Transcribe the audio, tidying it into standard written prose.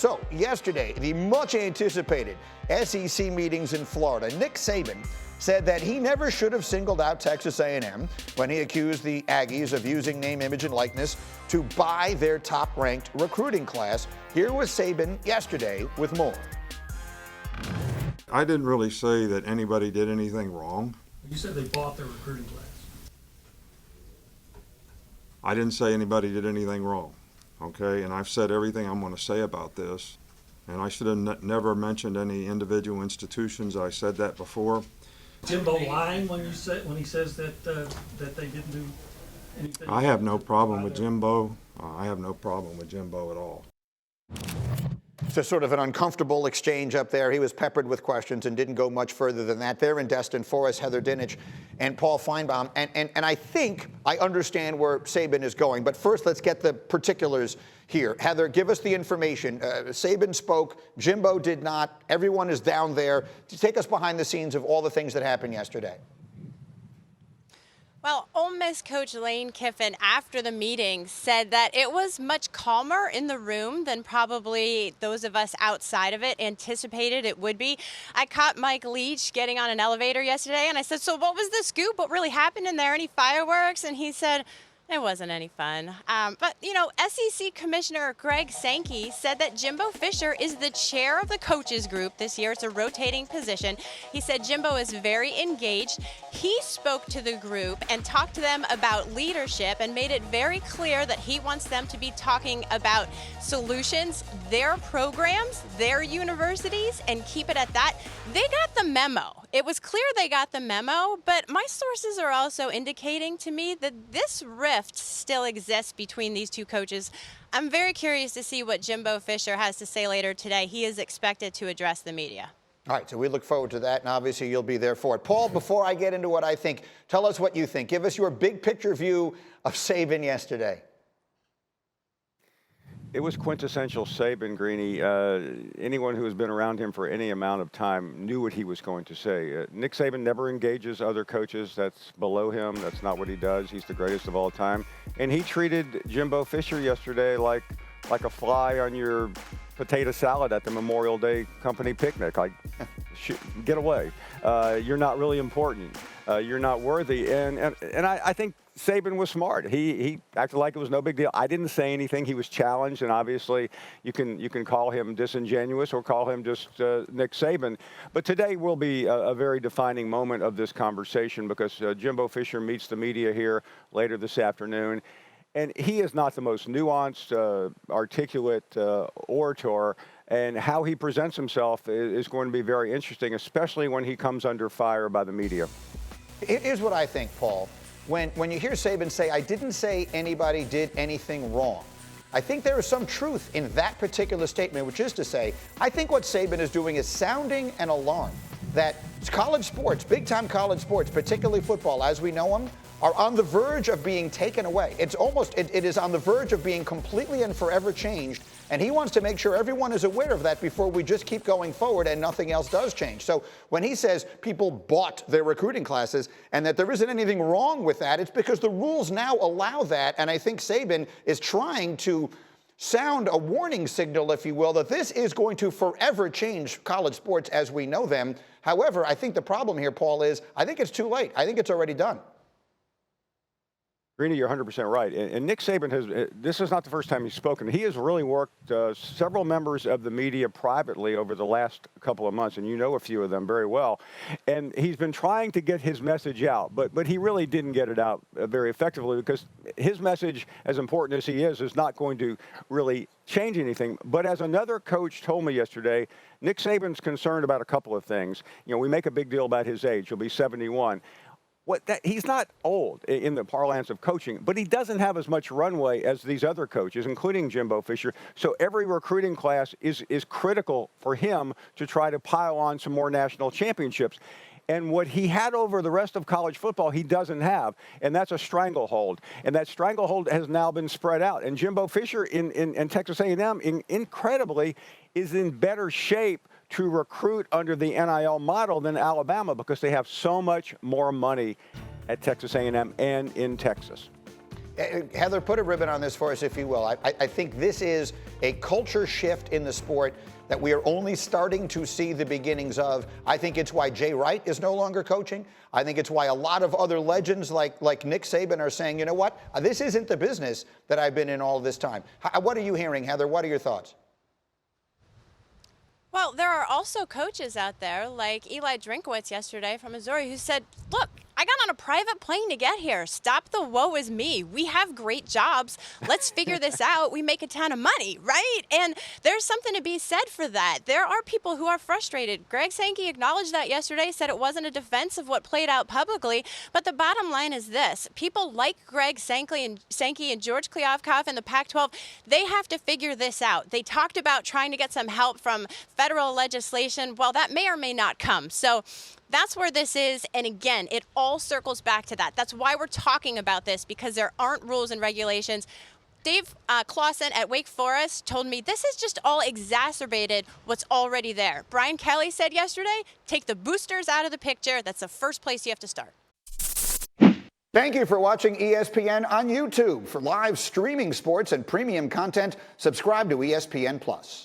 So yesterday, the much anticipated SEC meetings in Florida, Nick Saban said that he never should have singled out Texas A&M when he accused the Aggies of using name, image, and likeness to buy their top-ranked recruiting class. Here was Saban yesterday with more. I didn't really say that anybody did anything wrong. You said they bought their recruiting class. I didn't say anybody did anything wrong, okay? And I've said everything I'm going to say about this. And I should have never mentioned any individual institutions. I said that before. Jimbo lying when he says that they didn't do anything? I have no problem with Jimbo. I have no problem with Jimbo at all. So sort of an uncomfortable exchange up there. He was peppered with questions and didn't go much further than that. They're in Destin for us, Heather Dinich and Paul Finebaum. And I think I understand where Saban is going. But first, let's get the particulars here. Heather, give us the information. Saban spoke. Jimbo did not. Everyone is down there. Take us behind the scenes of all the things that happened yesterday. Well, Ole Miss coach Lane Kiffin, after the meeting, said that it was much calmer in the room than probably those of us outside of it anticipated it would be. I caught Mike Leach getting on an elevator yesterday, and I said, so what was the scoop? What really happened in there? Any fireworks? And he said, it wasn't any fun. But, you know, SEC Commissioner Greg Sankey said that Jimbo Fisher is the chair of the coaches group this year. It's a rotating position. He said Jimbo is very engaged. He spoke to the group and talked to them about leadership and made it very clear that he wants them to be talking about solutions, their programs, their universities, and keep it at that. They got the memo. It was clear they got the memo, but my sources are also indicating to me that this rift still exists between these two coaches. I'm very curious to see what Jimbo Fisher has to say later today. He is expected to address the media. All right, so we look forward to that, and obviously you'll be there for it. Paul, before I get into what I think, tell us what you think. Give us your big picture view of Saban yesterday. It was quintessential Saban, Greeny. Anyone who has been around him for any amount of time knew what he was going to say. Nick Saban never engages other coaches. That's below him. That's not what he does. He's the greatest of all time. And he treated Jimbo Fisher yesterday like a fly on your potato salad at the Memorial Day company picnic. Like, get away. You're not really important. You're not worthy. And I think Saban was smart. He acted like it was no big deal. I didn't say anything. He was challenged, and obviously you can call him disingenuous or call him just Nick Saban. But today will be a very defining moment of this conversation because Jimbo Fisher meets the media here later this afternoon. And he is not the most nuanced, articulate orator, and how he presents himself is going to be very interesting, especially when he comes under fire by the media. Here's what I think, Paul. When you hear Saban say, I didn't say anybody did anything wrong, I think there is some truth in that particular statement, which is to say, I think what Saban is doing is sounding an alarm that college sports, big-time college sports, particularly football as we know them, are on the verge of being taken away. It is on the verge of being completely and forever changed, and he wants to make sure everyone is aware of that before we just keep going forward and nothing else does change. So when he says people bought their recruiting classes and that there isn't anything wrong with that, it's because the rules now allow that, and I think Saban is trying to sound a warning signal, if you will, that this is going to forever change college sports as we know them. However, I think the problem here, Paul, is I think it's too late. I think it's already done. Greeny, you're 100% right. And Nick Saban this is not the first time he's spoken. He has really worked several members of the media privately over the last couple of months, and you know a few of them very well. And he's been trying to get his message out, but he really didn't get it out very effectively because his message, as important as he is not going to really change anything. But as another coach told me yesterday, Nick Saban's concerned about a couple of things. You know, we make a big deal about his age. He'll be 71. He's not old in the parlance of coaching, but he doesn't have as much runway as these other coaches, including Jimbo Fisher. So every recruiting class is critical for him to try to pile on some more national championships. And what he had over the rest of college football, he doesn't have, and that's a stranglehold. And that stranglehold has now been spread out. And Jimbo Fisher in Texas A&M, incredibly, is in better shape to recruit under the NIL model than Alabama because they have so much more money at Texas A&M and in Texas. Heather, put a ribbon on this for us, if you will. I think this is a culture shift in the sport that we are only starting to see the beginnings of. I think it's why Jay Wright is no longer coaching. I think it's why a lot of other legends like Nick Saban are saying, you know what, this isn't the business that I've been in all this time. What are you hearing, Heather? What are your thoughts? Well, there are also coaches out there like Eli Drinkwitz yesterday from Missouri who said, look, I got on a private plane to get here. Stop the woe is me. We have great jobs. Let's figure this out. We make a ton of money, right? And there's something to be said for that. There are people who are frustrated. Greg Sankey acknowledged that yesterday, said it wasn't a defense of what played out publicly. But the bottom line is this. People like Greg Sankey and George Kliavkoff in the Pac-12, they have to figure this out. They talked about trying to get some help from federal legislation. Well, that may or may not come. So that's where this is. And again, it all circles back to that. That's why we're talking about this, because there aren't rules and regulations. Dave Clawson at Wake Forest told me this is just all exacerbated what's already there. Brian Kelly said yesterday, take the boosters out of the picture. That's the first place you have to start. Thank you for watching ESPN on YouTube. For live streaming sports and premium content, subscribe to ESPN+.